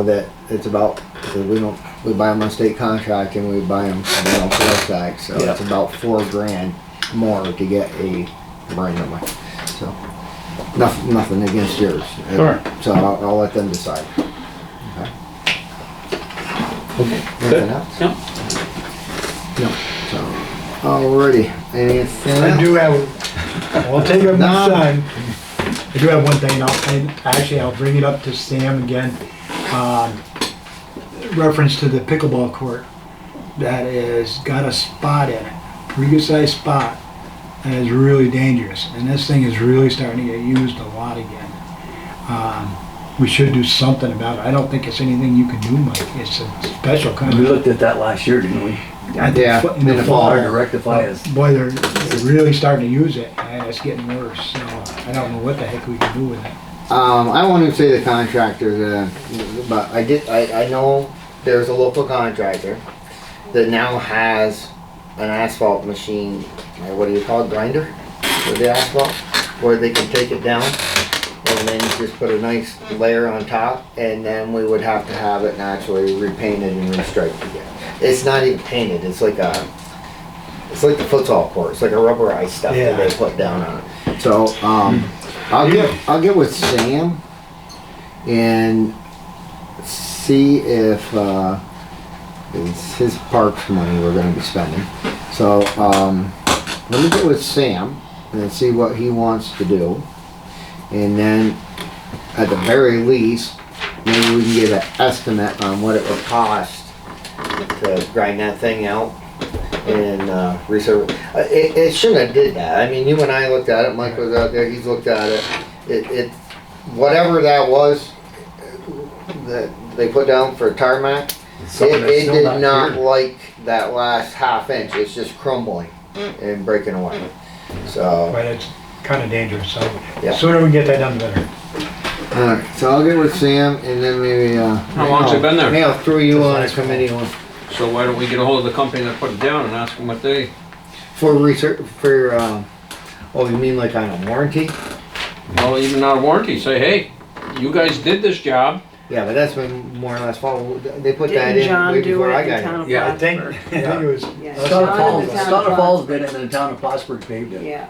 that it's about, we buy them on state contract and we buy them, sales tax, so Yeah. it's about $4,000 more to get a brand new one. So, nothing against yours. Sure. So I'll let them decide. Okay. Anything else? No. No. So, alrighty. Anything else? I do have, I'll take up much time. I do have one thing, I'll bring it up to Sam again. Reference to the pickleball court that is got a spot in it, pretty good sized spot, and is really dangerous. And this thing is really starting to get used a lot again. We should do something about it. I don't think it's anything you can do, Mike. It's a special kind We of. looked at that last year, didn't we? I think Yeah, in the fall. Hard to rectify is. Boy, they're really starting to use it, and it's getting worse. So I don't know what the heck we can do with it. I won't even say the contractor, but I know there's a local contractor that now has an asphalt machine, what do you call it, grinder for the asphalt, where they can take it down and then just put a nice layer on top, and then we would have to have it naturally repainted and restriped again. It's not even painted, it's like the futsal court, it's like a rubberized stuff that they put down on it. So, I'll get with Sam and see if it's his parks money we're going to be spending. So let me get with Sam and see what he wants to do, and then at the very least, maybe we can get an estimate on what it would cost to grind that thing out and reserve. It shouldn't have did that. I mean, you and I looked at it. Mike was out there. He's looked at it. It whatever that was that they put down for tarmac. It did not like that last half inch. It's just crumbling and breaking away. So. But it's kind of dangerous. So Yeah. the sooner we can get that done, the better. All right. So I'll get with Sam and then maybe. How long's it been there? Maybe I'll throw you on a committee one. So why don't we get a hold of the company that put it down and ask them what they... For research, for, oh, you mean like on a warranty? Well, even out of warranty, say, hey, you guys did this job. Yeah, but that's been more or less fall. They put that Didn't in John way do before it I in got Town here. of Yeah, I think it was. Yeah. Scholar John Falls, in the Town of Scholar Falls Plattsburgh. did it, and the town of Plattsburgh paved it. Yeah.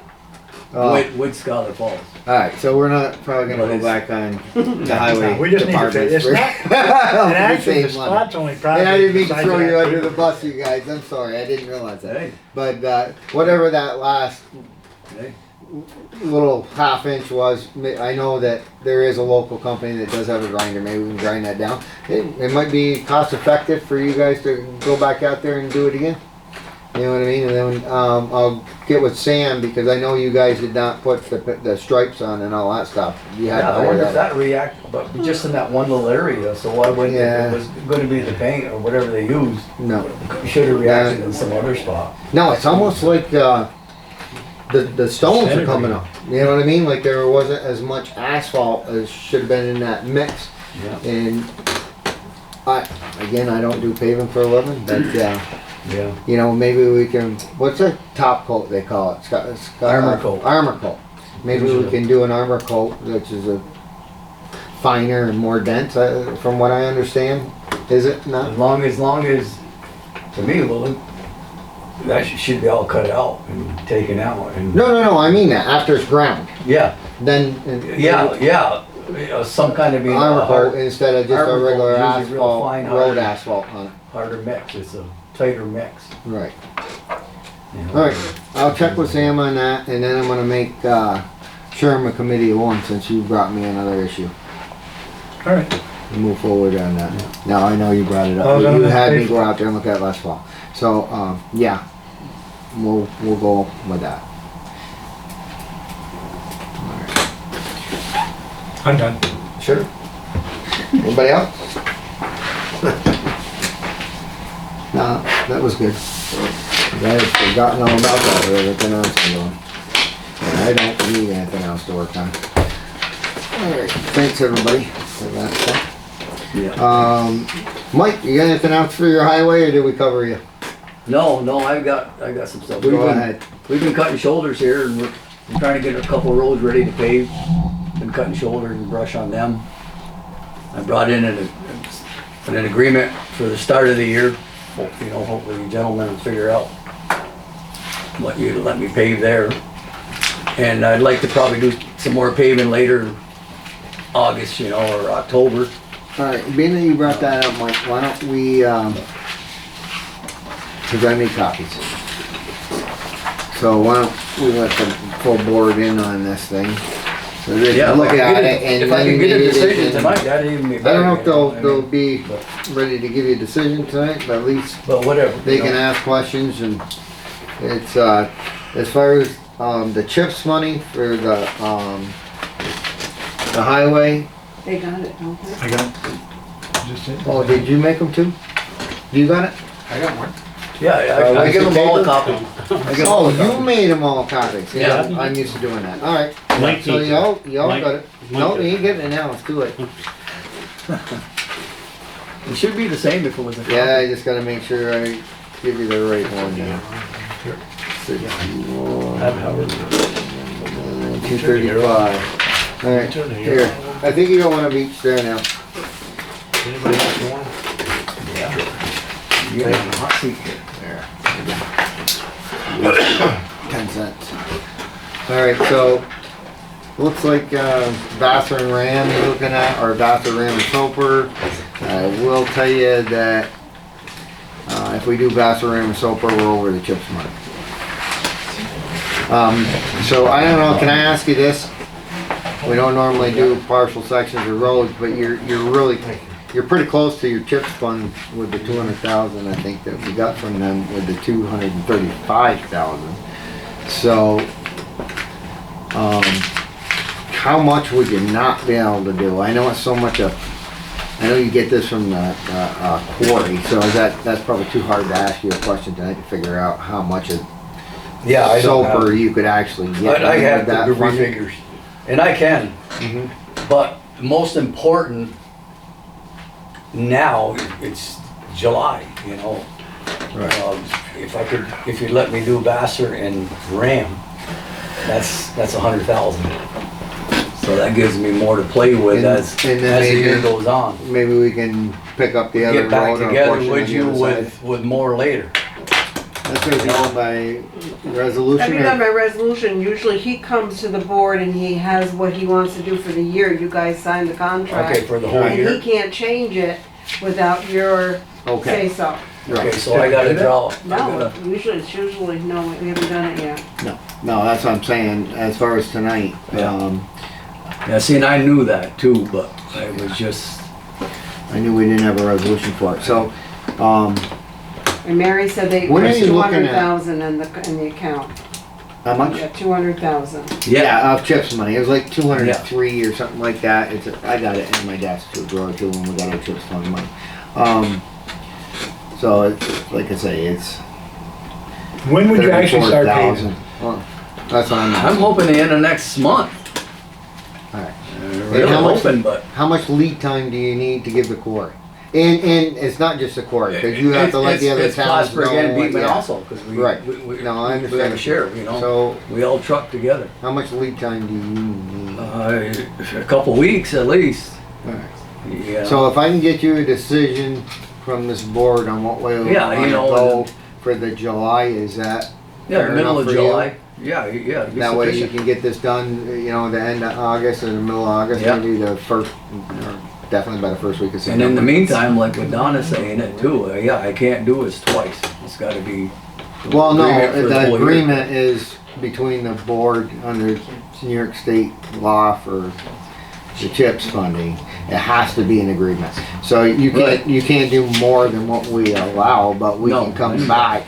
Oh. With Scholar Falls. Alright, so we're not probably gonna go back on the highway. We just need to fix departments it. It's not, and actually the save money. spot's only probably. And I didn't mean to the size throw of you that under the paper. bus, you guys. I'm sorry, I didn't realize that. Hey, But whatever that last hey. little half inch was, I know that there is a local company that does have a grinder. Maybe we can grind that down. It might be cost effective for you guys to go back out there and do it again. You know what I mean? And then I'll get with Sam because I know you guys did not put the stripes on and all that stuff. You had Yeah, to I hire wonder if that. that react, but just in that one little area, so why wouldn't Yeah. if it was gonna be the paint or whatever they used, No. should have reacted in some other spot. No, it's almost like the stones are coming up. You know what I mean? Like there wasn't as much asphalt as should have been in that mix. Yeah. And I don't do paving for a living, but Yeah. you know, maybe we can. What's a top coat they call it? Armor coat. Armor coat. Maybe we can do an armor coat, which is a finer and more dense. From what I understand, is it not? As long as, to me, well, that should be all cut out and taken out and. No. I mean that after it's ground, Yeah, then yeah, some kind of, armor coat instead of just a armor coat, regular usually real asphalt, fine, road harder. asphalt on it. harder mix, it's a tighter mix. Right. You know. All right. I'll check with Sam on that, and then I'm gonna make Sherman committee of one since you brought me another issue. All right. And move forward on that. Now I know you brought it Oh, up. no, You no, had me pay go for it. out there and look at it last fall. So yeah, we'll go with that. I'm done. Sure. Anybody else? No, that was good. You guys forgotten all about that with everything else I'm doing. And I don't need anything else to work on. Alright, thanks everybody for that stuff. Yeah. Mike, you got anything else for your highway or did we cover you? No, I got some stuff. Go ahead. We've been cutting shoulders here and we're trying to get a couple roads ready to pave. Been cutting shoulders and brush on them. I brought in an agreement for the start of the year. You know, hopefully you gentlemen will figure out what you let me pave there. And I'd like to probably do some more paving later, August, you know, or October. Alright, being that you brought that up, Mike, why don't we, cause I made copies. So why don't we let the full board in on this thing? So they Yeah, can look if I at can it and if I then can get a maybe they decision can- tonight, that'd even be I better. don't know if you know, I they'll mean, be but- ready to give you a decision tonight, but at least But whatever. they you can know. ask questions and it's, as far as, the CHIPS money for the highway, They got it, don't they? I got, just it. oh, did you make them too? You got it? I got one. Yeah, I give them all a copy. I give them all Oh, a you copy. made them all copies, yeah, Yeah. I'm used to doing that, alright. Mike So needs it. y'all Mike- got it, Mike no, does. you ain't getting it now, it's too late. It should be the same if it was a copy. Yeah, I just gotta make sure I give you the right one now. Two thirty-five. Alright, here, I think you got one of each there now. Anybody else want? You have a hot seat here. There. 10 cents. Alright, so, looks like Vassar and Ram you're looking at, or Vassar, Ram and Soper. I will tell you that if we do Vassar, Ram and Soper, we're over the CHIPS money. So I don't know, can I ask you this? We don't normally do partial sections of roads, but you're pretty close to your CHIPS fund with the 200,000 I think that we got from them with the 235,000. So, how much would you not be able to do? I know it's so much of, I know you get this from the quarry, so that's probably too hard to ask you a question tonight to figure out how much of Yeah, I don't Soper have, you could actually get. I have with that the funding. figures. And I can. Mhm. But most important, now, it's July, you know. Right. If you let me do Vassar and Ram, that's 100,000. So that gives me more to play with And- as and then the maybe- year goes on. Maybe we can pick up the other Get back road or together portion on with the you other side. with more later. That's gonna be done by That'd resolution be done or? by resolution. Usually he comes to the board and he has what he wants to do for the year. You guys sign the contract. Okay, for the whole And he year? can't change it without your Okay, say-so. Okay, right. so I gotta draw. I No, gotta- it's usually, no, we haven't done it yet. No, that's what I'm saying, as far as tonight. Yeah. Yeah, see, and I knew that too, but I was just, I knew we didn't have a resolution for it, so, And Mary said they, What are there's you looking at? 200,000 in the account. how much? Yeah, 200,000. yeah, Yeah, of CHIPS money, it was like 203 or something like that, I got it in my desk to drawer too when we got our CHIPS fund money. So it's, like I say, it's When would you actually start paving? 34,000. Well, that's what I'm I'm asking. hoping the end of next month. Alright. Really how much- hoping, but. How much lead time do you need to give the quarry? And it's not just the quarry, because you have to let the other It's towns know. Plattsburgh and Beekman yeah. also, because we, Right. we No, I have understand. a share, you know, So, we all truck together. how much lead time do you need? A couple weeks at least. Alright. Yeah. So if I can get you a decision from this board on what way we Yeah, want to you know, go for the July, is that Yeah, fair middle enough of for you? July. Yeah, it'd be That way you sufficient. can get this done, you know, the end of August or the middle of August, Yeah. maybe the first, or definitely by the first week of And September. in the meantime, like what Donna's saying it too, yeah, I can't do this twice. It's gotta be. Well, no, agreement for the whole year. agreement is between the board under New York State law for the CHIPS funding. It has to be an agreement. So you Right. can't do more than what we allow, but we No, can come I know. back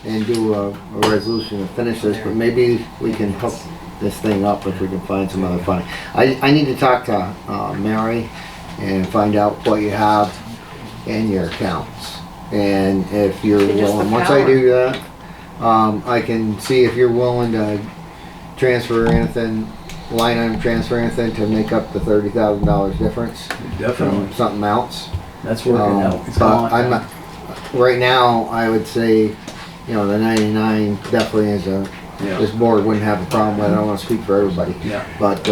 and do a resolution to finish this, but maybe we can hook this thing up if we can find some other funding. I need to talk to Mary and find out what you have in your accounts. And if you're And just the willing, once I power. do that, I can see if you're willing to transfer anything, line item transfer anything to make up the $30,000 difference Definitely. from something else. That's working out. It's But gone. I'm not, right now, I would say, you know, the 99 definitely is Yeah. this board wouldn't have a problem with it. I don't wanna speak for everybody. Yeah. But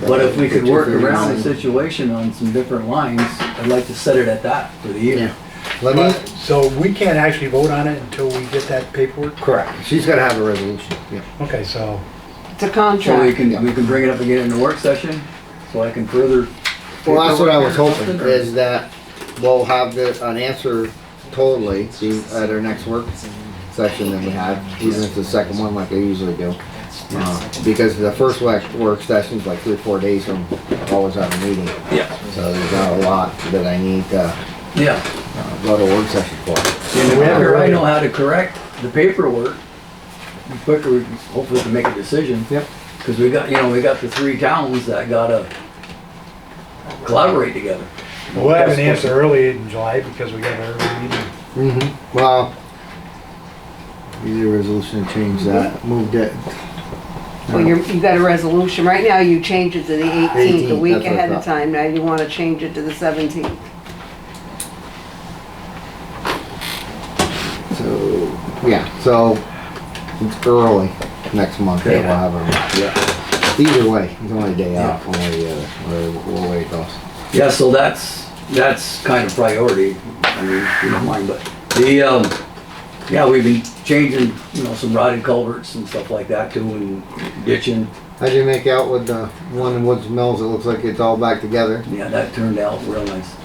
But if we could the work around the 239 situation on some different lines, I'd like to set it at that for the year. Yeah. Let me, So we can't actually vote on it until we get that paperwork? correct, she's gotta have a resolution, yeah. Okay, so, It's a So contract. we can bring it up again in the work session, so I can further. Well, that's what I was hoping, Something, or- is that we'll have an answer totally at our next work session that we have, even if it's the second one like I usually do. Because the first work session's like 3 or 4 days from always have a meeting, Yeah, so there's not a lot that I need to yeah. go to work session for. And the quicker I know how to correct the paperwork, the quicker we hopefully can make a decision. Yep. Because we got the 3 towns that gotta collaborate together. we'll have an answer early in July because we got an early meeting. Mm-hmm. Well, need a resolution to change that, moved it. Well, you got a resolution. Right now, you change it to the 18th, a 18th, week that's what I ahead of thought. time. Now you want to change it to the 17th. So, yeah, so it's early next month that we'll have a, Yeah. either way, it's only a day off, one way or the other, whatever way it goes. Yeah, so that's kind of priority, I mean, if you don't mind, but yeah, we've been changing, some rotted culverts and stuff like that too, and ditching. How'd you make out with the one in Woods Mills? It looks like it's all back together. Yeah, that turned out real nice.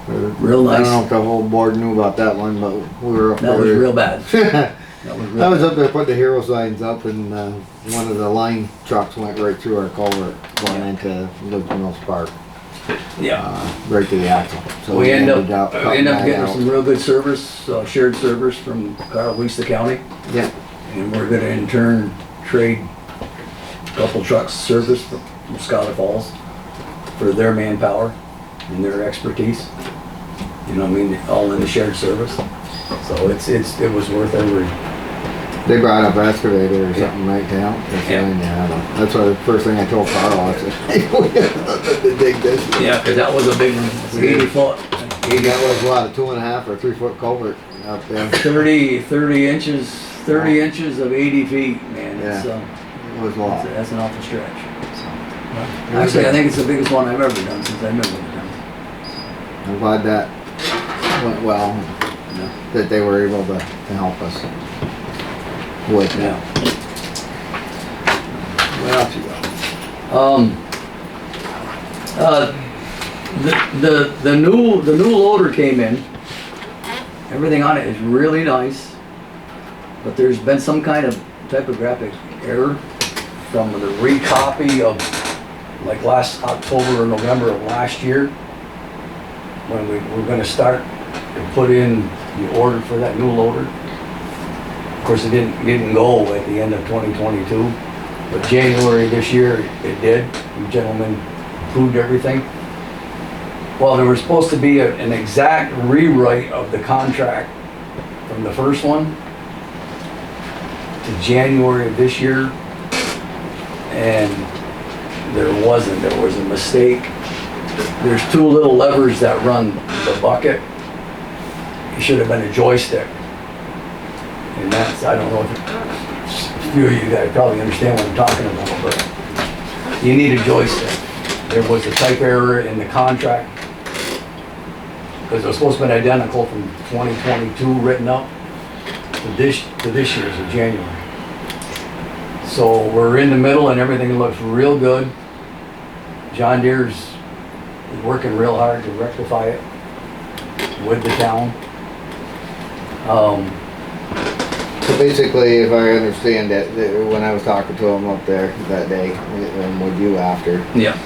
Real Real I don't nice. know if the whole board knew about that one, but we were up That was there. real bad. That was real I was bad. up there, put the hero signs up, and one of the line trucks went right through our culvert going into Woods Mills Park, Yeah. right to the axle. So We end ended up cutting that getting out. some real good service, shared service from Carl-Wista County. Yeah, And we're gonna in turn trade a couple trucks service from Schuyler Falls for their manpower and their expertise. You know what I mean, all in the shared service. So it was worth every, they brought up excavator or something right down. Yeah. That's what the first thing I told Carl. I said, "Hey, we got nothing to dig this." yeah, cause that was a big one, it's 80 foot. 80 That was what, a 2.5 or 3 foot culvert up there. 30 inches of 80 feet, man, it's, It was a lot. that's an awful stretch. Actually, I think it's the biggest one I've ever done since I've been with the town. I'm glad that went well, Yeah. that they were able to help us with Yeah. that. What else you got? The new loader came in. Everything on it is really nice, but there's been some kind of typographic error from the recopy of like last October or November of last year, when we were going to start to put in the order for that new loader. Of course, it didn't go at the end of 2022, but January this year it did. You gentlemen approved everything. Well, there was supposed to be an exact rewrite of the contract from the first one to January of this year, and there wasn't. There was a mistake. There's 2 little levers that run the bucket. It should have been a joystick. And that's, I don't know if a few of you guys probably understand what I'm talking about, but you need a joystick. There was a type error in the contract, because it was supposed to be identical from 2022 written up to this year's in January. So we're in the middle and everything looks real good. John Deere's working real hard to rectify it with the town. So basically, if I understand that when I was talking to him up there that day, and with you after, Yeah.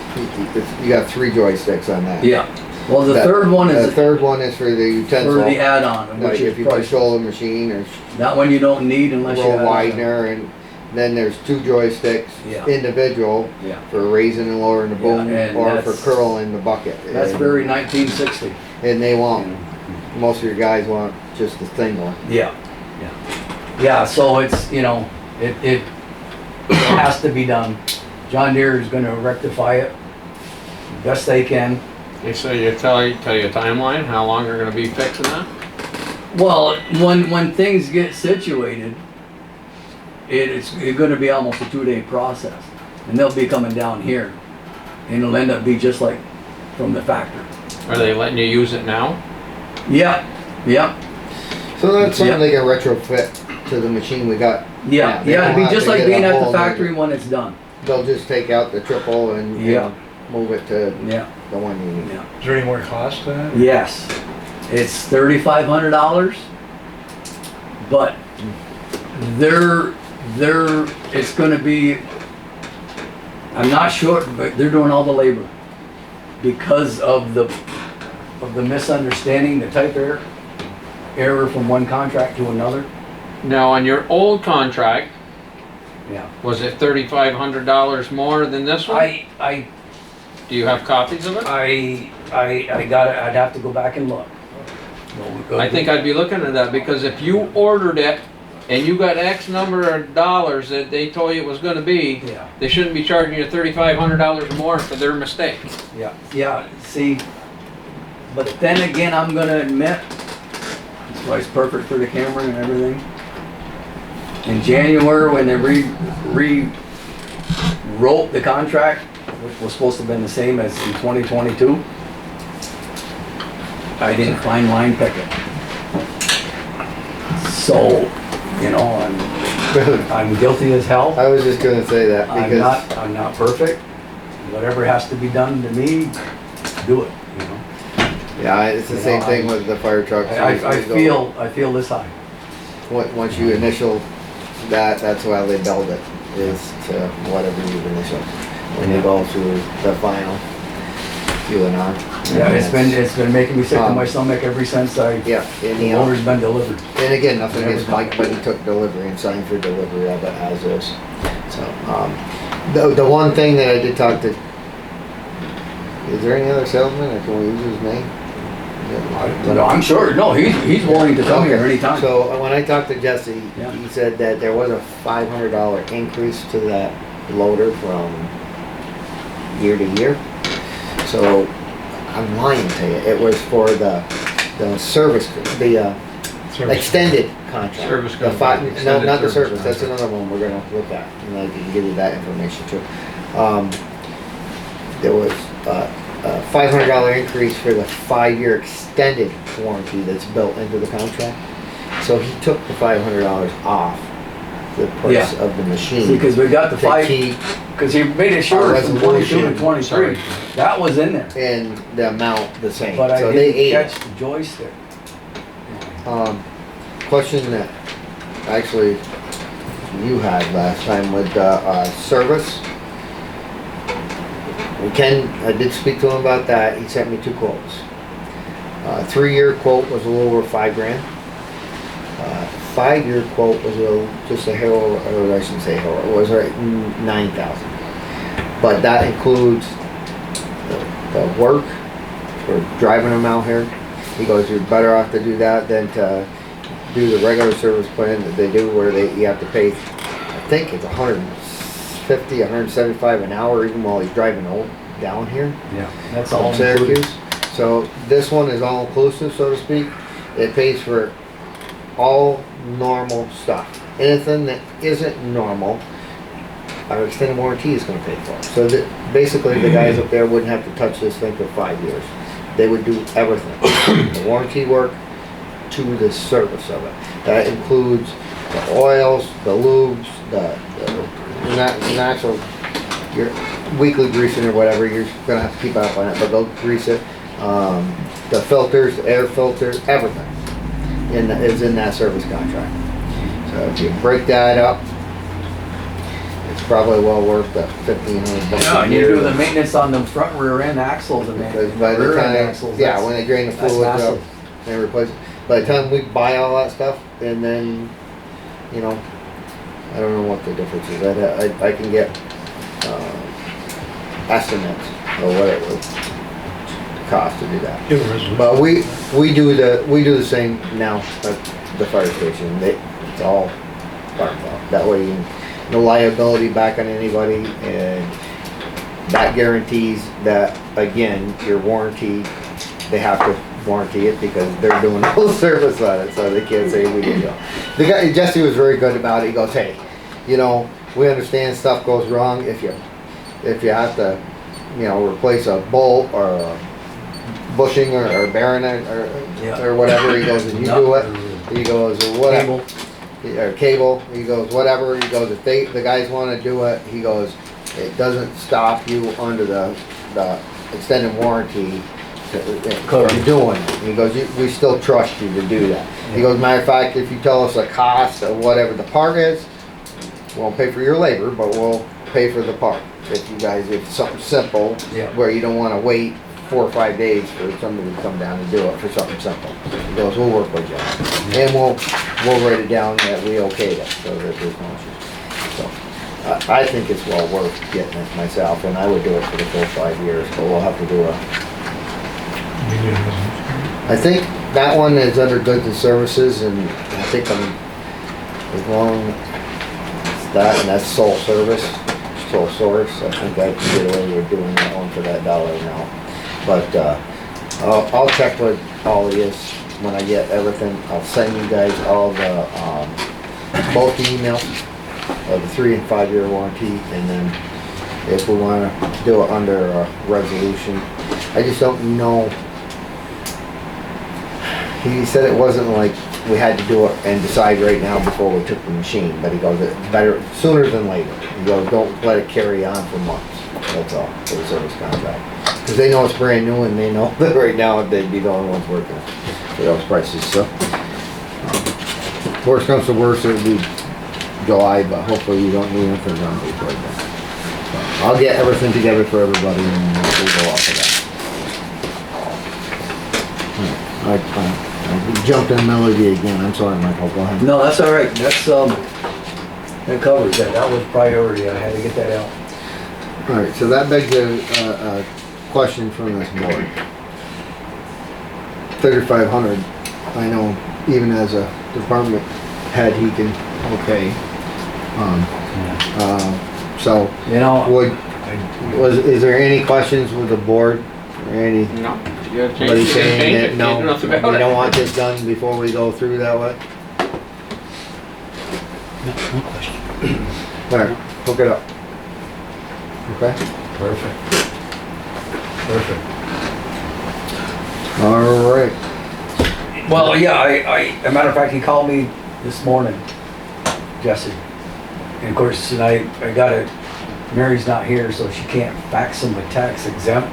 you got 3 joysticks on that. Yeah. Well, the third one The is third one is for the utensil. for the add-on, Like which if is you priceless. control the machine or That one you don't need unless you roll add on. widener, and then there's 2 joysticks Yeah. individual Yeah. for raising and lowering the boom, and or for that's- curling the bucket. That's and, very 1960. And they want, most of your guys want just the single. Yeah. Yeah. Yeah, so it's, it has to be done. John Deere is gonna rectify it best they can. Okay, so you tell you a timeline, how long you're gonna be fixing that? Well, when things get situated, it's gonna be almost a 2-day process. And they'll be coming down here. And it'll end up be just like from the factory. Are they letting you use it now? Yeah, yeah, So that's something Yeah. they can retrofit to the machine we got. yeah, They yeah, don't it'd be have just to like get being a at the whole new- factory when it's done. They'll just take out the triple and Yeah. move it to Yeah, the one you need. yeah. Is there any more cost to that? Yes, it's $3,500, but it's gonna be, I'm not sure, but they're doing all the labor because of the misunderstanding, the type error from one contract to another. Now, on your old contract, Yeah. was it $3,500 more than this one? I Do you have copies of it? got it, I'd have to go back and look. I think I'd be looking at that, because if you ordered it and you got X number of dollars that they told you it was gonna be, Yeah, they shouldn't be charging you $3,500 more for their mistake. yeah, yeah, see, but then again, I'm gonna admit, that's why it's perfect for the camera and everything. In January, when they rewrote the contract, which was supposed to have been the same as in 2022, I didn't find line picket. So, you know, I'm guilty as hell. I was just gonna say that because I'm not perfect. Whatever has to be done to me, do it, you know. yeah, it's the You same know, thing with the fire trucks. I feel this high. Once you initial that, that's why they build it, is to whatever you initial. When you go through the final UNR. Yeah, it's been making me sick to my stomach ever since Yeah, and the order's been delivered. and again, nothing against Mike, but he took delivery and signed for delivery of it as is. So, the one thing that I did talk to, is there any other salesman, or can we use his name? No, I'm sure, no, he's willing to come here anytime. So when I talked to Jesse, Yeah. he said that there was a $500 increase to that loader from year to year. So I'm lying to you, it was for the service, the extended contract. Service The contract, five, no, extended not the service service, that's another one we're gonna look at, and I can give you that information too. There was a $500 increase for the 5-year extended warranty that's built into the contract. So he took the $500 off the price Yeah. of the machine. Because we got the to five, keep because he made it short from 22 to 23. Sorry. That was in there. and the amount the same. But I So they didn't ate it. catch the joystick. Question that actually you had last time with service. Ken, I did speak to him about that. He sent me 2 quotes. 3-year quote was a little over $5,000. 5-year quote was just a hair, or I shouldn't say hair, it was right $9,000. But that includes the work for driving them out here. He goes, you're better off to do that than to do the regular service plan that they do, where you have to pay, I think it's $150, $175 an hour, even while he's driving down here Yeah, that's all from included. Syracuse. So this one is all inclusive, so to speak. It pays for all normal stuff. Anything that isn't normal, our extended warranty is going to pay for. So that basically the guys up there wouldn't have to touch this thing for 5 years. They would do everything. The warranty work to the service of it. That includes the oils, the lubes, the natural, your weekly greasing or whatever, you're gonna have to keep up on it, but they'll grease it. The filters, the air filters, everything is in that service contract. So if you break that up, it's probably well worth the $1,500 Yeah, a and you year. do the maintenance on the front rear end axles and Because by the rear end time, axles. yeah, that's- when they drain the that's fluids up massive. and replace it. By the time we buy all that stuff, and then, you know, I don't know what the difference is. I can get estimates or what it would cost to do that. Give a resolution. But we do the same now at the fire station. It's all our fault. That way, no liability back on anybody, and that guarantees that, again, your warranty, they have to warranty it because they're doing all the service on it, so they can't say we didn't go. The guy, Jesse, was very good about it. He goes, hey, you know, we understand stuff goes wrong if you have to, you know, replace a bolt or a bushing or bearing it Yeah. or whatever, he goes, and you do it, he goes, or whatever. Or cable, he goes, whatever, he goes, if the guys wanna do it, he goes, it doesn't stop you under the extended warranty from doing it. He goes, we still trust you to do that. He goes, matter of fact, if you tell us the cost of whatever the part is, we won't pay for your labor, but we'll pay for the part. If you guys, if it's something simple, Yeah. where you don't wanna wait 4 or 5 days for somebody to come down and do it for something simple. He goes, we'll work with you. And we'll write it down that we okayed it, so that there's no issues. So, I think it's well worth getting it myself, and I would do it for the full 5 years, but we'll have to do I think that one is under goods and services, and I think as long as that, and that's sole service, sole source, I think I can get away with doing that one for that dollar amount. But, I'll check with all of this when I get everything. I'll send you guys all the, both emails of the 3 and 5 year warranty, and then if we wanna do it under a resolution. I just don't know. He said it wasn't like we had to do it and decide right now before we took the machine, but he goes, it's better sooner than later. He goes, don't let it carry on for months. That's all, for the service contract. Because they know it's brand new, and they know that right now they'd be the only ones working for those prices, so. Worst comes to worst, it would be July, but hopefully you don't need anything done before then. So, I'll get everything together for everybody, and we'll go off of that. I jumped in melody again, I'm sorry, Michael, go ahead. No, that's all right. That's, that covers that. That was priority. I had to get that out. Alright, so that begs a question from this board. 3,500, I know even as a department head, he can, okay. So, You know, is there any questions with the board, or any? No, you gotta change Anybody it, you saying can't change that, it, no, can't do nothing about we it. don't want this done before we go through that way? No question. Alright, hook it up. Okay? Perfect. Perfect. Alright. well, yeah, as a matter of fact, he called me this morning, Jesse. And of course, and I got it, Mary's not here, so she can't fax him a tax exempt.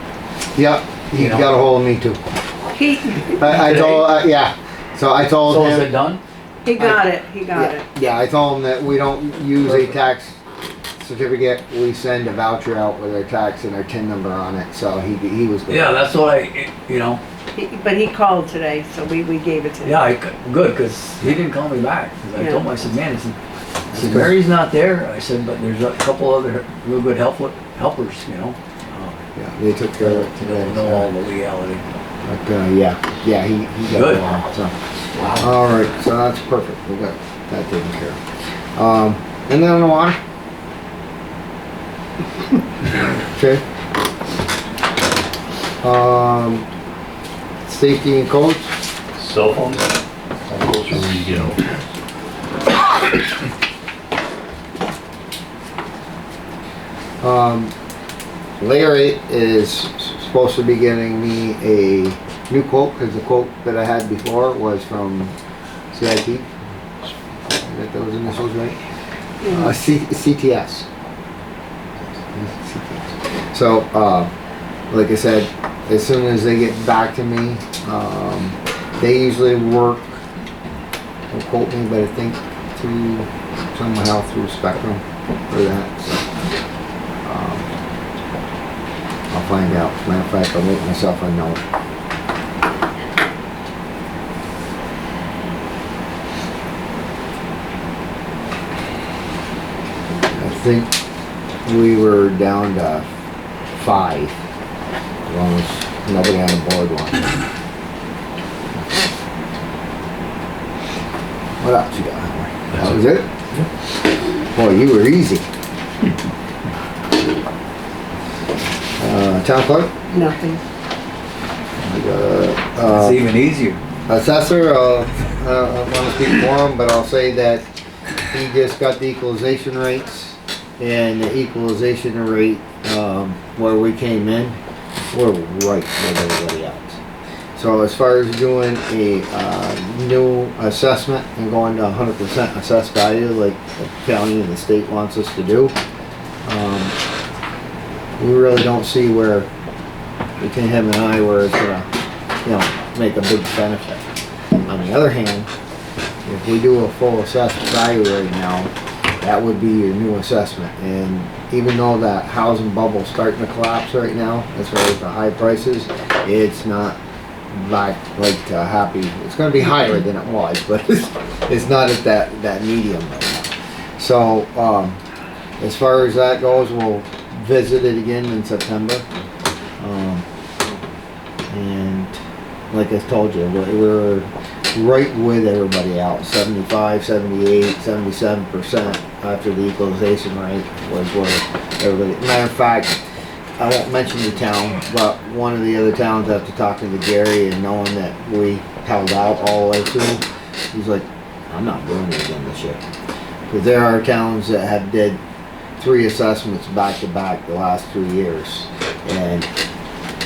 Yeah, he You know. got a hold of me too. He, I told, yeah, so I told So him. is it done? he got it, he got it. Yeah, I told him that we don't use a tax certificate, we send a voucher out with our tax and our TIN number on it, so he was good. Yeah, that's what you know, But he called today, so we gave it to him. yeah, good, because he didn't call me back. 'Cause I told him, I said, man, I said, Mary's not there. I said, but there's a couple other real good helpers, you know. Yeah, they took care of it To today. know all the legality. But, yeah, he got Good. it all, so. Wow. Alright, so that's perfect, we got that taken care of. And then on the water? Okay. Safety and codes? Cell phones? How close are we to get over? Larry is supposed to be getting me a new quote, because the quote that I had before was from CIT. Got those initials right? CTS. So, like I said, as soon as they get back to me, they usually work, don't quote me, but I think through, somehow through Spectrum for that. So, I'll find out. Matter of fact, I'll make myself a note. I think we were down to 5, as long as nobody on the board wanted it. What else you got? That was it? Boy, you were easy. Town clerk? Nothing. It's even easier. Assessor, I want to speak for him, but I'll say that he just got the equalization rates, and the equalization rate, where we came in, we're right with everybody else. So as far as doing a new assessment and going to 100% assessed value like the county and the state wants us to do, we really don't see where between him and I where it's gonna, make a big benefit. On the other hand, if we do a full assessed value right now, that would be your new assessment. And even though that housing bubble's starting to collapse right now, as far as the high prices, it's not like happy. It's going to be higher than it was, but it's not at that medium right now. So as far as that goes, we'll visit it again in September. And like I told you, we're right with everybody else. 75, 78, 77% after the equalization rate was where everybody. Matter of fact, I won't mention the town, but one of the other towns, after talking to Gary and knowing that we held out all the way through, he's like, I'm not doing it again this year. Because there are towns that have did 3 assessments back to back the last 3 years. And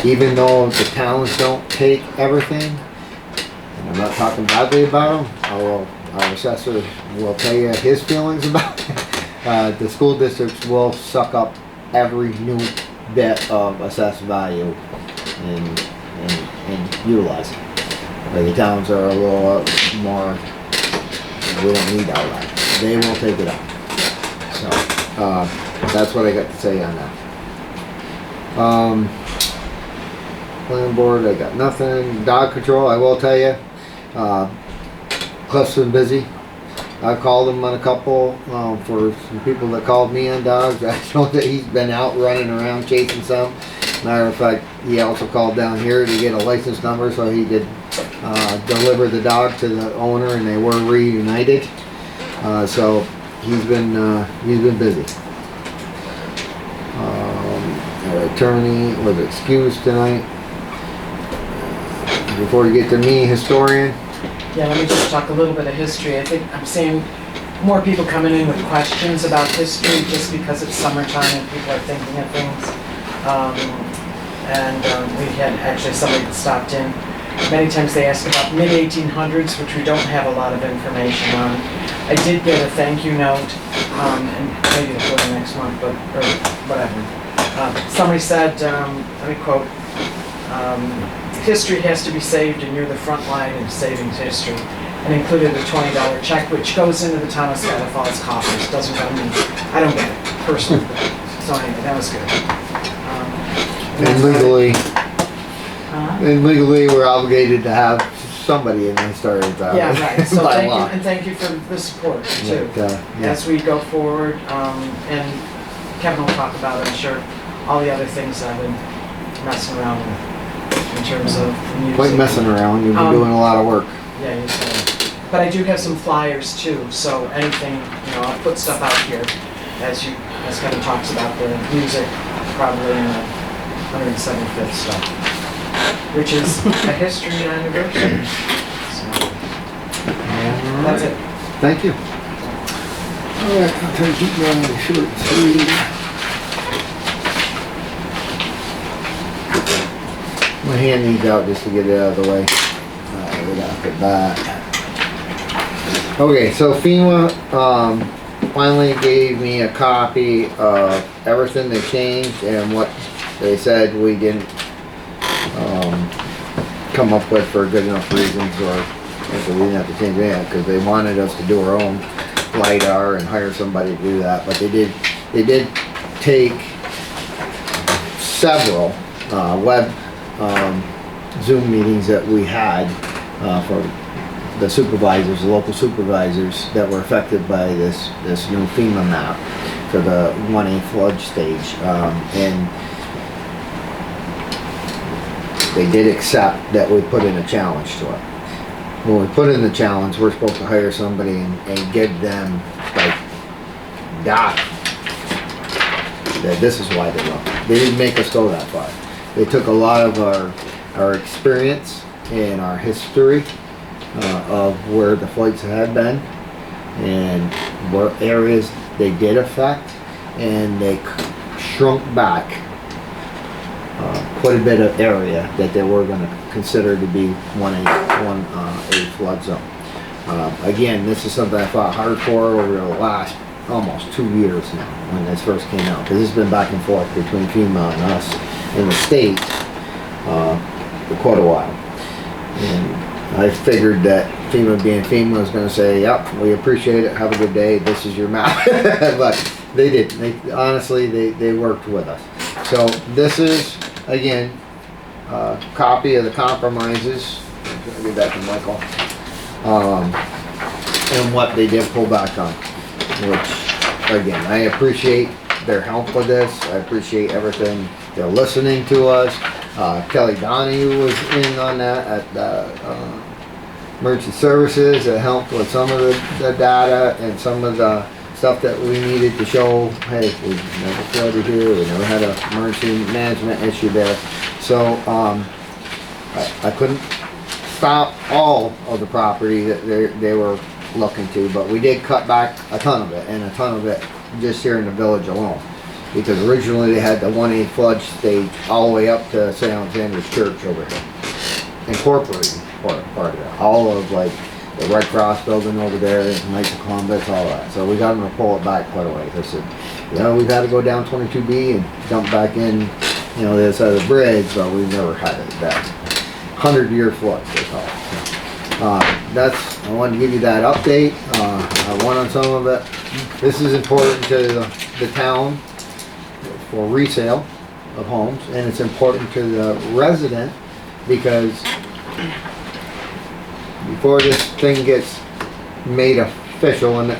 even though the towns don't take everything, and I'm not talking badly about them, our assessor will tell you his feelings about it. The school districts will suck up every new bit of assessed value and utilize it. But the towns are a little more, we don't need all that. They will take it up. So that's what I got to say on that. Planning board, I got nothing. Dog control, I will tell you, Cliff's been busy. I called him on a couple for some people that called me on dogs. I know that he's been out running around chasing some. Matter of fact, he also called down here to get a license number so he could deliver the dog to the owner, and they were reunited. So he's been busy. Our attorney was excused tonight. Before you get to me, historian. Yeah, let me just talk a little bit of history. I think I'm seeing more people coming in with questions about history just because it's summertime and people are thinking of things. We had actually somebody that stopped in. Many times they ask about mid-1800s, which we don't have a lot of information on. I did get a thank you note, and maybe it'll go to next month, or whatever. Somebody said, let me quote, history has to be saved and you're the front line in saving history, and included a $20 check which goes into the Town of Schuyler Falls coffers. Doesn't go to me. I don't get it personally. So anyway, that was good. And legally we're obligated to have somebody in the story about it. Yeah, right. So thank you, and thank you for the support too. As we go forward, and Kevin will talk about, I'm sure, all the other things I've been messing around with. In terms of music. Quite messing around, you've been doing a lot of work. Yeah, you said. But I do have some flyers too, so anything, I'll put stuff out here as Kevin talks about the music, probably in the 175th stuff, which is a history anniversary. So, that's it. Thank you. All right, I'll try to keep going short and sweet. I'm gonna hand these out just to get it out of the way. We gotta put that. Okay, so FEMA finally gave me a copy of everything they changed and what they said we didn't come up with for good enough reasons, or if we didn't have to change anything because they wanted us to do our own LiDAR and hire somebody to do that. But they did take several web Zoom meetings that we had for the supervisors, the local supervisors that were affected by this new FEMA map for the 1A flood stage, and they did accept that we put in a challenge to it. When we put in the challenge, we're supposed to hire somebody and give them like data that this is why they left. They didn't make us go that far. They took a lot of our experience and our history of where the flights had been and what areas they did affect, and they shrunk back quite a bit of area that they were going to considered to be 1A flood zone. Again, this is something I fought hard for over the last almost 2 years now when this first came out, because it's been back and forth between FEMA and us in the state for quite a while. And I figured that FEMA being FEMA was going to say, yep, we appreciate it, have a good day, this is your map. But they didn't. Honestly, they worked with us. So this is, again, a copy of the compromises. I'm going to give that to Michael. And what they did pull back on. Which, again, I appreciate their help with this. I appreciate everything. They're listening to us. Kelly Donahue was in on that at the Emergency Services. It helped with some of the data and some of the stuff that we needed to show, hey, we never flooded here, we never had a emergency management issue there. So I couldn't stop all of the property that they were looking to, but we did cut back a ton of it, and a ton of it just here in the village alone. Because originally they had the 1A flood stage all the way up to St. Alexander's Church over here. Incorporating part of it. All of like the Red Cross building over there, Knights of Columbus, all that. So we got them to pull it back quite a ways. I said, you know, we've had to go down 22B and dump back in, you know, the other side of the bridge, but we've never had it that 100-year flood, they call it. I wanted to give you that update. I won on some of it. This is important to the town for resale of homes, and it's important to the resident because before this thing gets made official, and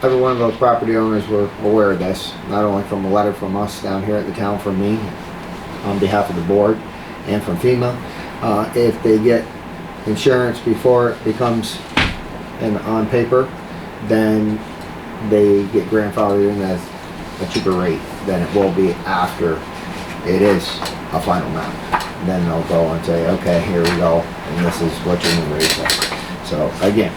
every one of those property owners were aware of this, not only from a letter from us down here at the town, from me on behalf of the board, and from FEMA, if they get insurance before it becomes on paper, then they get grandfathered in as a cheaper rate than it will be after it is a final map. Then they'll go and say, okay, here we go, and this is what your new rate is. So again,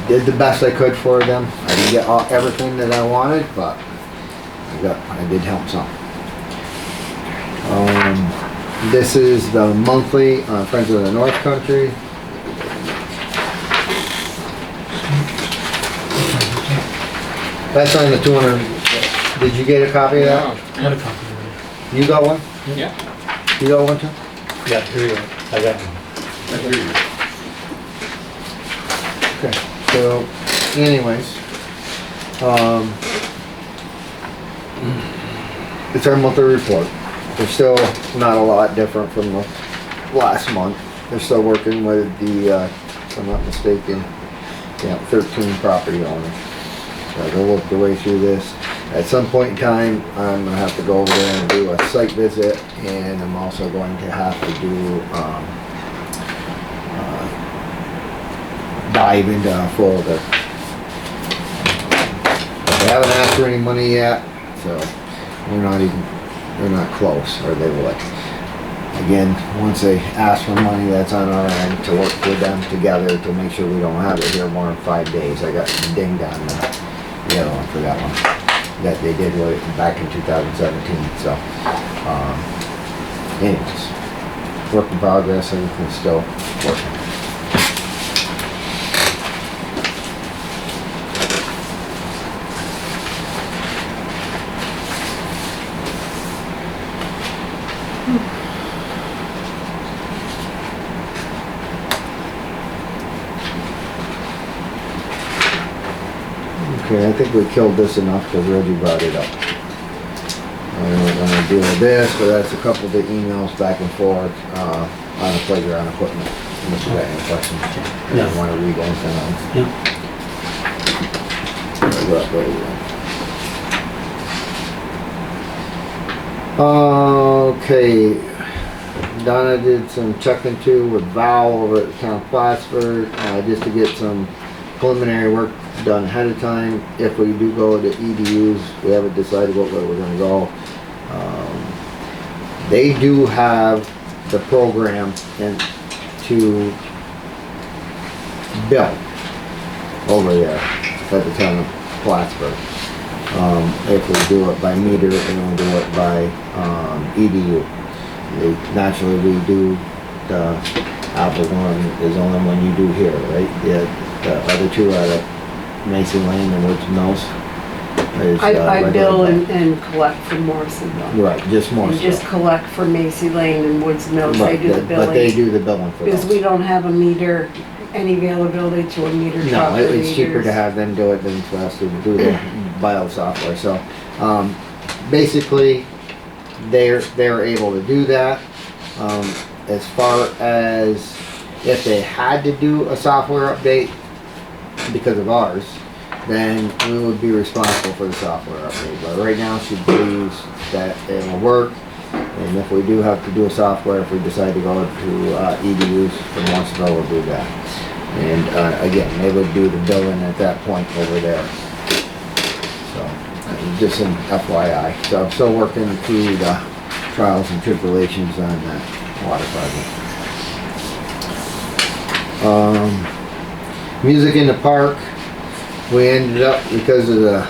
did the best I could for them. I didn't get everything that I wanted, but I did help some. This is the monthly Friends of the North Country. That's on the 200. Did you get a copy of that? I got a copy of You got one? Yeah. You got one too? it. Yeah, here you go. I got one. Okay. So, anyways, it's our monthly report. They're still not a lot different from the last month. They're still working with the, if I'm not mistaken, 13 property owners. So they'll work their way through this. At some point in time, I'm gonna have to go over there and do a site visit, and I'm also going to have to do, dive into a folder. They haven't asked for any money yet, so they're not close, or they would. Again, once they ask for money, that's on our end to work with them together to make sure we don't have it here more than 5 days. I got dinged on the other one for that one that they did with it back in 2017. So, anyways, work in progress, everything's still working. Okay, I think we killed this enough because Reggie brought it up. I don't know if I'm gonna deal with this, but that's a couple of the emails back and forth on the playground equipment. Unless you got any questions, Yeah. you want to read anything on? Okay, Donna did some checking too with Val over at the Town of Plattsburgh, just to get some preliminary work done ahead of time. If we do go to EDUs, we haven't decided what way we're gonna go. They do have the program and to build over there at the Town of Plattsburgh. If we do it by meter and we do it by EDU. Naturally, we do Apple one is the only one you do here, right? The other two are the Mason Lane and Woods Mills. Is, I regular bill bill. and collect from Morrisonville. Right, just more You just stuff. collect for Macy Lane and Woods Mills, they Right, do the but they billing. do the billing for Because those. we don't have a meter, any availability to a meter truck No, or it's cheaper to meters. have them do it than for us to do the bio software, so, basically, they're able to do that. As far as if they had to do a software update because of ours, then we would be responsible for the software update, but right now she believes that it will work. And if we do have to do a software, if we decide to go to EDUs from Morrisonville, we'll do that. And again, they would do the billing at that point over there. So, just an FYI. So I'm still working through the trials and tribulations on that water project. Music in the park. We ended up, because of the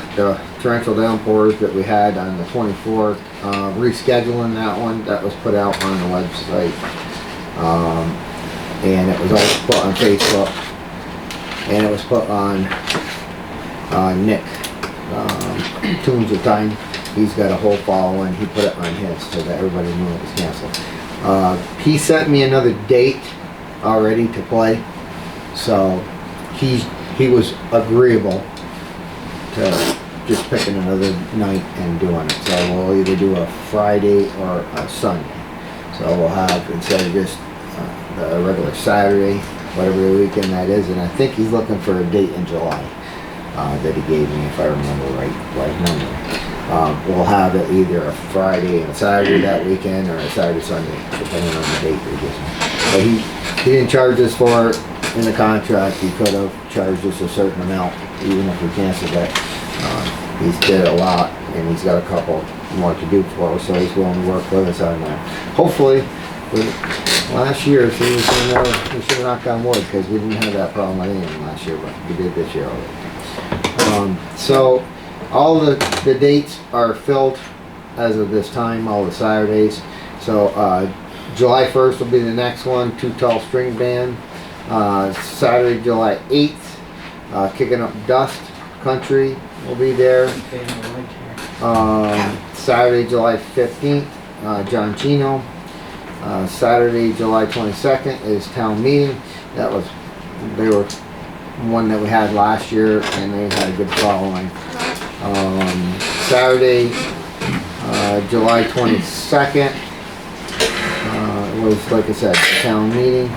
torrential downpours that we had on the 24th, rescheduling that one. That was put out on the website. And it was also put on Facebook. And it was put on Nick, Tunes of Time. He's got a whole following. He put it on his so that everybody knew it was canceled. He sent me another date already to play. So he was agreeable to just picking another night and doing it. So we'll either do a Friday or a Sunday. So we'll have, instead of just the regular Saturday, whatever weekend that is, and I think he's looking for a date in July that he gave me, if I remember right number. We'll have it either a Friday and a Saturday that weekend or a Saturday, Sunday, depending on the date that he gives me. But he didn't charge us for it. In the contract, he could have charged us a certain amount, even if we canceled it. He's did a lot, and he's got a couple more to do for us, so he's willing to work with us on that. Hopefully, last year, we should have knocked on wood, because we didn't have that problem with him last year, but we did this year already. So, all the dates are filled as of this time, all the Saturdays. So, July 1st will be the next one, Too Tall String Band. Saturday, July 8th, Kicking Up Dust Country will be there. Saturday, July 15th, John Chino. Saturday, July 22nd is Town Meeting. They were one that we had last year, and they had a good following. Saturday, July 22nd, was, like I said, the Town Meeting.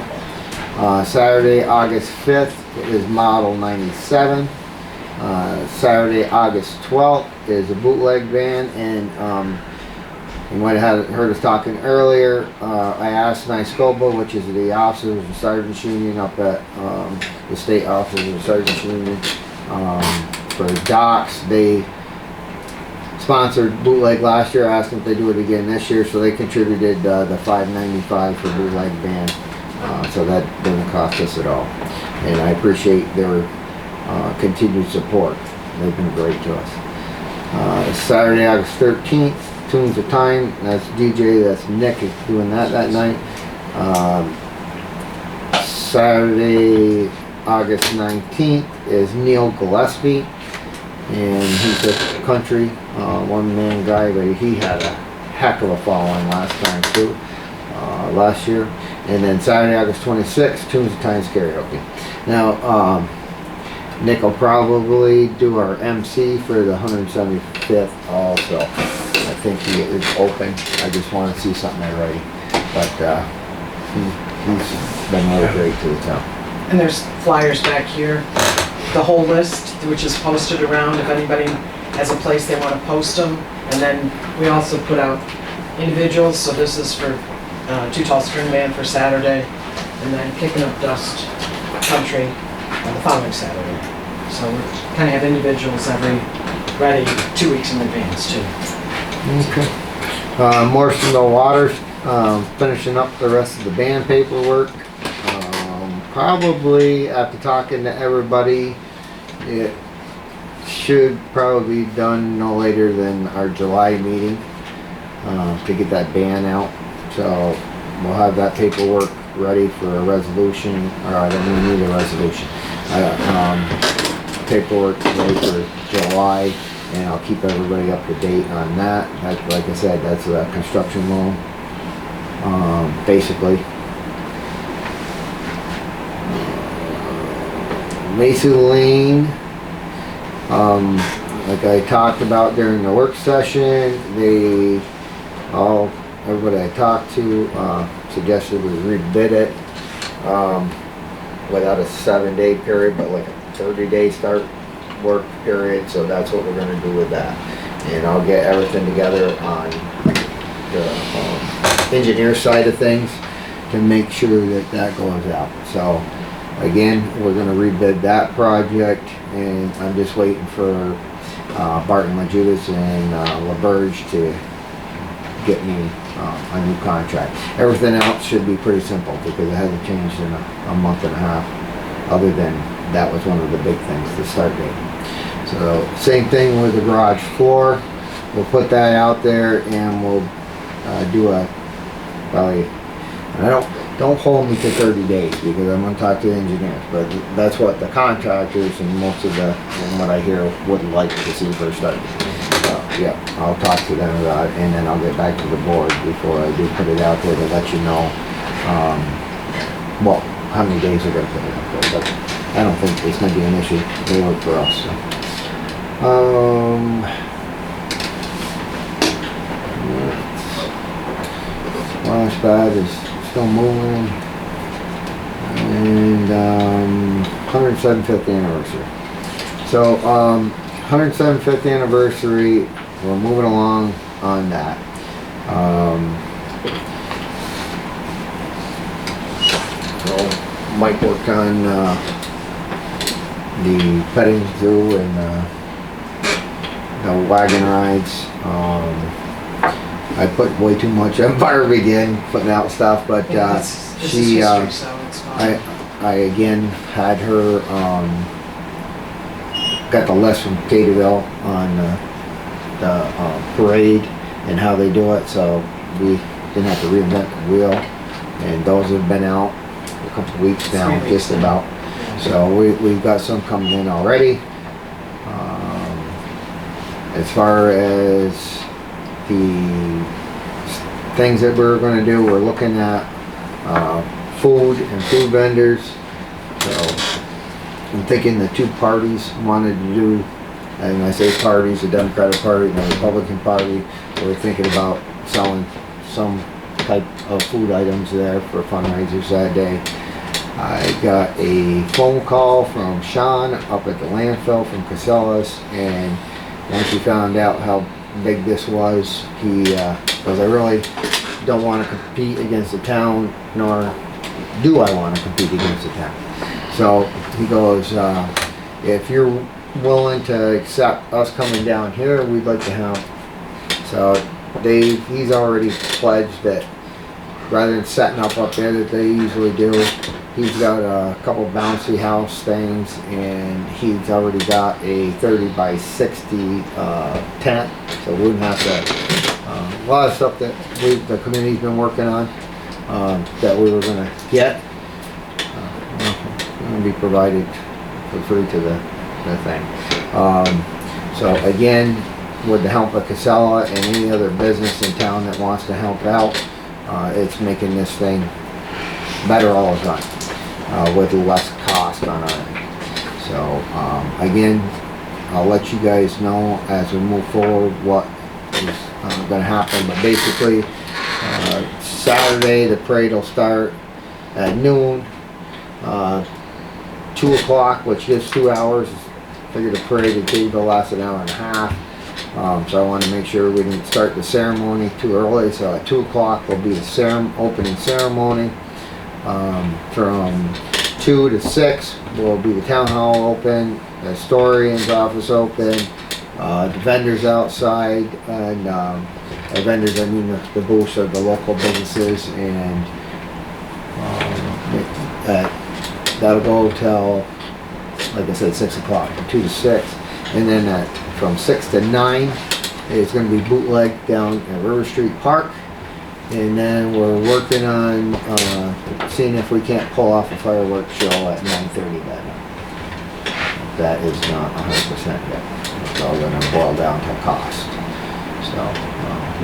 Saturday, August 5th is Model 97. Saturday, August 12th is a bootleg band, and you might have heard us talking earlier. I asked NYSCOBA, which is the Officers and Sergeants Union up at the State Officers and Sergeants Union, for docks. They sponsored bootleg last year. I asked them if they do it again this year, so they contributed the $5.95 for bootleg band. So that doesn't cost us at all. And I appreciate their continued support. They've been great to us. Saturday, August 13th, Tunes of Time. That's DJ, that's Nick is doing that night. Saturday, August 19th is Neil Gillespie. And he's a country one-man guy, but he had a heck of a following last time too, last year. And then Saturday, August 26th, Tunes of Times Karaoke. Now, Nick will probably do our MC for the 175th also. I think he is open. I just want to see something already. But he's been really great to the town. And there's flyers back here, the whole list, which is posted around if anybody has a place they want to post them. And then we also put out individuals, so this is for Too Tall String Band for Saturday, and then Kicking Up Dust Country on the following Saturday. So we kind of have individuals ready 2 weeks in advance too. Okay. Morrisonville Waters, finishing up the rest of the band paperwork. Probably after talking to everybody, it should probably be done no later than our July meeting to get that ban out. So we'll have that paperwork ready for a resolution, or I don't even need a resolution. Paperwork ready for July, and I'll keep everybody up to date on that. Like I said, that's a construction loan, basically. Mason Lane, like I talked about during the work session, everybody I talked to suggested we rebid it without a 7-day period, but like a 30-day start work period. So that's what we're going to do with that, and I'll get everything together on the engineer side of things to make sure that that goes out. So again, we're going to rebid that project, and I'm just waiting for Barton LaJudas and LaBerge to get me a new contract. Everything else should be pretty simple because it hasn't changed in a month and a half, other than that was one of the big things, the start date. So same thing with the garage floor. We'll put that out there, and we'll do a probably, and don't hold me to 30 days because I'm going to talk to the engineers, but that's what the contractors and most of what I hear would like to see for a start. Yeah, I'll talk to them about it, and then I'll get back to the board before I do put it out there to let you know, well, how many days we're going to put it out there, but I don't think it's going to be an issue. They work for us. So. Splash pad is still moving, and 175th anniversary. So 175th anniversary, we're moving along on that. So Mike worked on the petting zoo and the wagon rides. I put way too much on Barb again, putting out stuff, but This is she, history, so it's fine. I again had her, got the list from Cateville on the parade and how they do it, so we didn't have to reinvent the wheel, and those have been out a couple of weeks now, 3 weeks just about. So we've got some coming in already. As far as the things that we're going to do, we're looking at food and food vendors. So I'm thinking the two parties wanted to do, and I say parties, the Democratic Party and the Republican Party, we're thinking about selling some type of food items there for fundraisers that day. I got a phone call from Sean up at the landfill from Casellas, and once he found out how big this was, he goes, I really don't want to compete against the town, nor do I want to compete against the town. So he goes, if you're willing to accept us coming down here, we'd like to help. So he's already pledged that rather than setting up there that they usually do, he's got a couple bouncy house things, and he's already got a 30 by 60 tent, so we wouldn't have to, a lot of stuff that the committee's been working on that we were going to get, going to be provided for free to the thing. So again, with the help of Casella and any other business in town that wants to help out, it's making this thing better all the time, with less cost on our end. So again, I'll let you guys know as we move forward what is going to happen. But basically, Saturday the parade will start at noon, 2 o'clock, which gives 2 hours. Figure the parade in Cateville lasts an hour and a half. So I want to make sure we didn't start the ceremony too early. So at 2 o'clock will be the opening ceremony. From 2 to 6 will be the town hall open, the historian's office open, the vendors outside, and by vendors I mean the booths of the local businesses, and that'll go till, like I said, 6 o'clock, from 2 to 6, and then from 6 to 9 it's going to be bootleg down at River Street Park. And then we're working on, seeing if we can't pull off a fireworks show at 9:30 that night. That is not 100% yet. It's all gonna boil down to cost, so.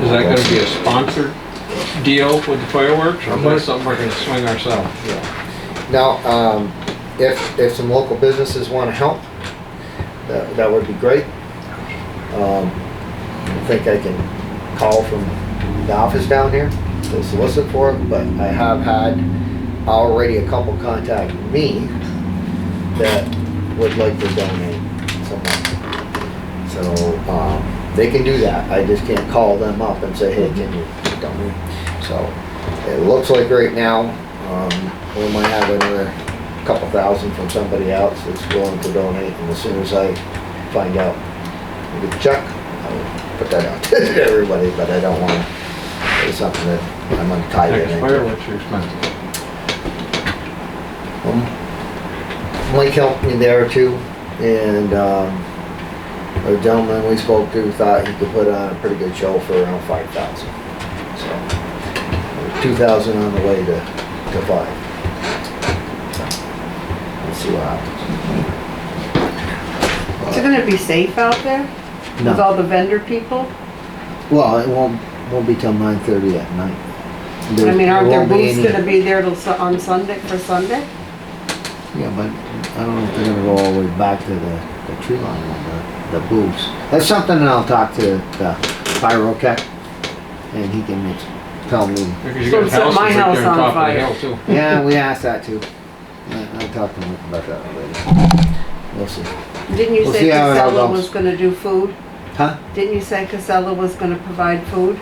Is that gonna be a sponsored deal with the fireworks, or is that something we're gonna swing ourselves? Now, if some local businesses wanna help, that would be great. I think I can call from the office down here to solicit for it, but I have had already a couple contact me that would like to donate some money. So, they can do that. I just can't call them up and say, hey, can you donate? So, it looks like right now, we might have another couple thousand from somebody else that's willing to donate, and as soon as I find out, I get the check, I'll put that out to everybody, but I don't want to, it's something that I'm untied in. Fireworks are expensive. Mike helped me there too, and a gentleman we spoke to thought he could put on a pretty good show for around 5,000. So, 2,000 on the way to 5. Let's see what happens. Is it gonna be safe out there with No. all the vendor people? Well, it won't be till 9:30 at night. I mean, aren't there won't be booths any- gonna be there till, on Sunday, for Sunday? Yeah, but I don't know if they're gonna go all the way back to the tree line on the booths. That's something that I'll talk to the pyrotech, and he can tell me. Because you So got set houses my right house there on on top of the fire. hill too. Yeah, we asked that too. I talked to him about that already. We'll see. Didn't you We'll say see how it all Casella goes. was gonna do food? Huh? Didn't you say Casella was gonna provide food?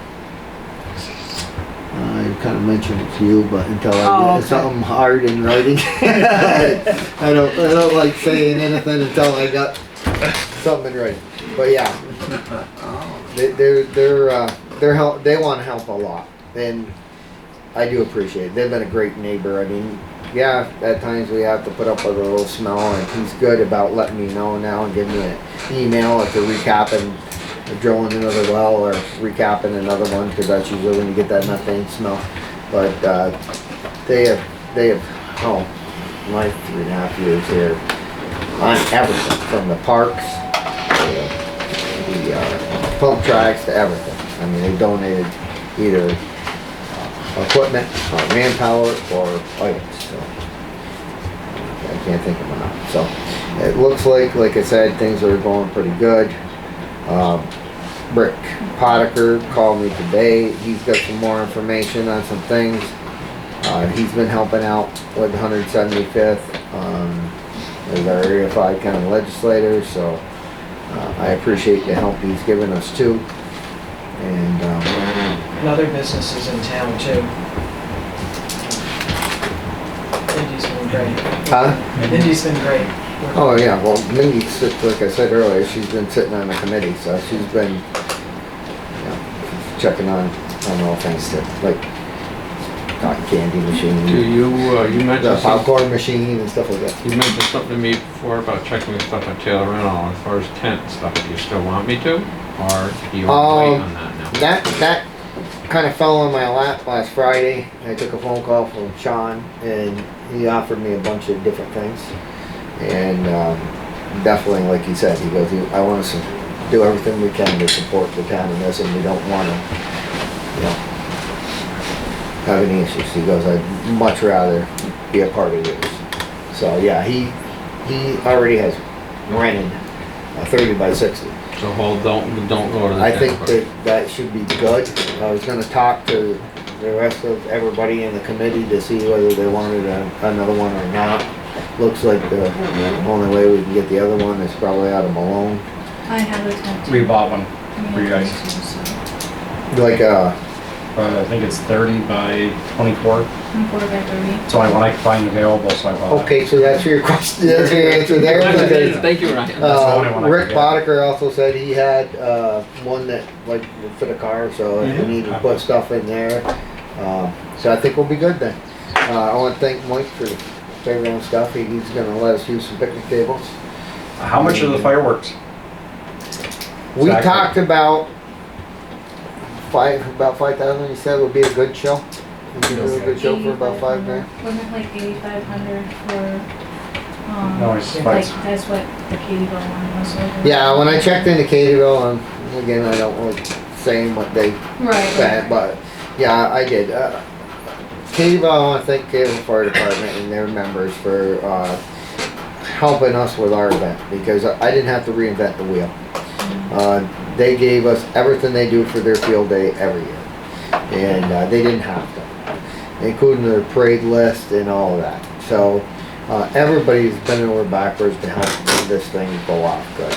I kind of mentioned it to you, but until I Oh, get okay. something hard in writing, I don't like saying anything until I got something in writing. But yeah, they want to help a lot, and I do appreciate it. They've been a great neighbor. I mean, yeah, at times we have to put up with a little smell, and he's good about letting me know now and giving me an email if they're recapping, drilling another well or recapping another one, because that's usually when you get that methane smell. But they have my 3.5 years here on everything from the parks, the pump tracks to everything. I mean, they donated either equipment, or manpower, or items. So I can't think of enough. So it looks like I said, things are going pretty good. Rick Potiker called me today. He's got some more information on some things. He's been helping out with the 175th as our Area 5 County legislator. So I appreciate the help he's given us too. And And other businesses in town too. Indy's been great. huh? Indy's been great. Oh yeah, well Mindy, like I said earlier, she's been sitting on the committee, so she's been, checking on all things to, like, cotton candy Do machine, you, you the mentioned something, popcorn machine and stuff like that. you mentioned something to me before about checking stuff on Taylor Rental as far as tent and stuff. Do you still want me to? Or do you want to wait on that now? That kind of fell on my lap last Friday. I took a phone call from Sean, and he offered me a bunch of different things. And definitely, like he said, he goes, I want us to do everything we can to support the town in this, and we don't want to, have any issues. He goes, I'd much rather be a part of this. So yeah, he already has rented a 30 by 60. So hold, don't go to the I tent think part. that should be good. I was gonna talk to the rest of everybody in the committee to see whether they wanted another one or not. Looks like the only way we can get the other one is probably out of Malone. I have a tent. We bought one for you guys. Like, I think it's 30 by 24. 24 by 30. So when I could find available, so I bought it. okay, so that's your question, that's your answer there. because, Thank you, Ryan. That's the only one I Rick could get. Boddicker also said he had, one that, like, would fit a car, so if we need to put stuff in there. So I think we'll be good then. I wanna thank Mike for the playground stuff. He's gonna let us use some picnic tables. How much are the fireworks? We Exactly. talked about about 5,000, you said would be a good show? Would be a really good show for about 5 grand? Wasn't it like 8,500 for, No, it's like, fine. that's what the Katie Bell one was over. Yeah, when I checked into Cateville, again, I don't really say what they Right, said, but yeah, I did. Cateville, I want to thank Cateville Fire Department and their members for helping us with our event, because I didn't have to reinvent the wheel. They gave us everything they do for their field day every year, and they didn't have to, including their parade list and all of that. So everybody's bending over backwards to help this thing go off good.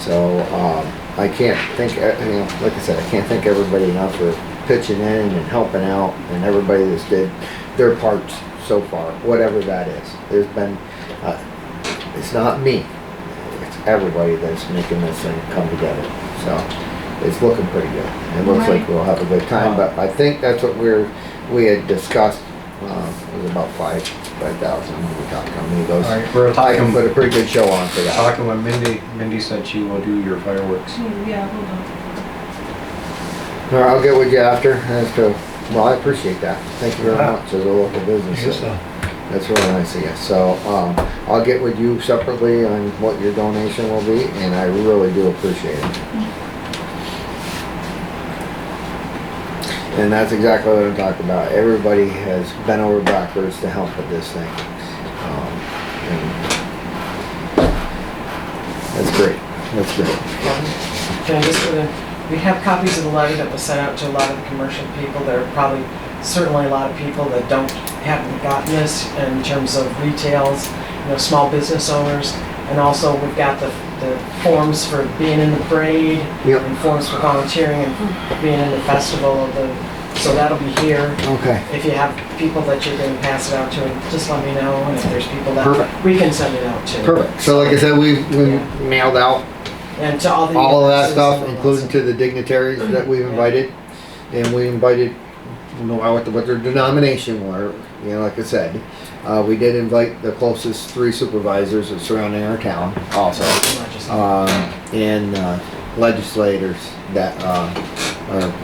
So I can't thank, like I said, I can't thank everybody enough for pitching in and helping out, and everybody that's did their parts so far, whatever that is. There's been, it's not me, it's everybody that's making this thing come together. So it's looking pretty good. It looks like we'll have a good time, but I think that's what we had discussed. It was about 5,000 when we talked to Amigos. All right, we're I can talking, put a pretty good show on for that. talking with Mindy. Mindy said she will do your fireworks. Yeah, hold on. All right, I'll get with you after as to, well, I appreciate that. Thank you very much as a local business. That's really nice of you. So I'll get with you separately on what your donation will be, and I really do appreciate it. And that's exactly what I'm talking about. Everybody has bent over backwards to help with this thing. And that's great. That's great. Can I just, we have copies of the letter that was sent out to a lot of the commercial people. There are probably, certainly a lot of people that haven't gotten this in terms of retails, small business owners. And also we've got the forms for being in the parade, Yep. and forms for volunteering and being in the festival of so that'll be here. Okay. If you have people that you're going to pass it out to, just let me know. And if there's people that Perfect. we can send it out to. Perfect. So like I said, we mailed out And to all the all of that businesses stuff, and including to the dignitaries that we've invited. And we invited, what their denomination were, like I said. We did invite the closest 3 supervisors that surrounding our town also. And legislators that are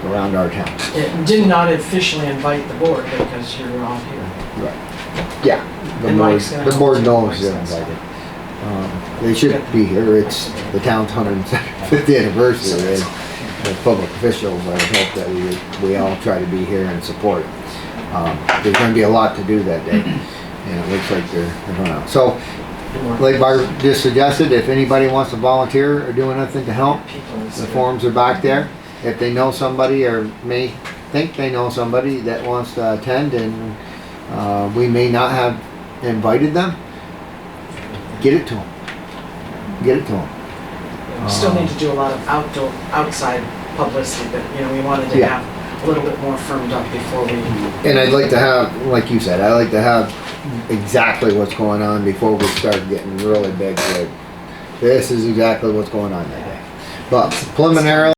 around our town. It did not officially invite the board because you're all here. Yeah, And Mike's gonna the board help knows you they're with that invited. They should be here. It's the town's 150th anniversary, and as public officials, I would hope that we all try to be here and support it. There's going to be a lot to do that day, and it looks like they're going out. So, like Barb just suggested, if anybody wants to volunteer or do anything to help, the forms are back there. If they know somebody or may think they know somebody that wants to attend, and we may not have invited them, get it to them. Get it to them. We still need to do a lot of outside publicity, but we wanted to Yeah. have a little bit more firmed up before we. And I'd like to have, like you said, I'd like to have exactly what's going on before we start getting really big. This is exactly what's going on that day. But preliminarily,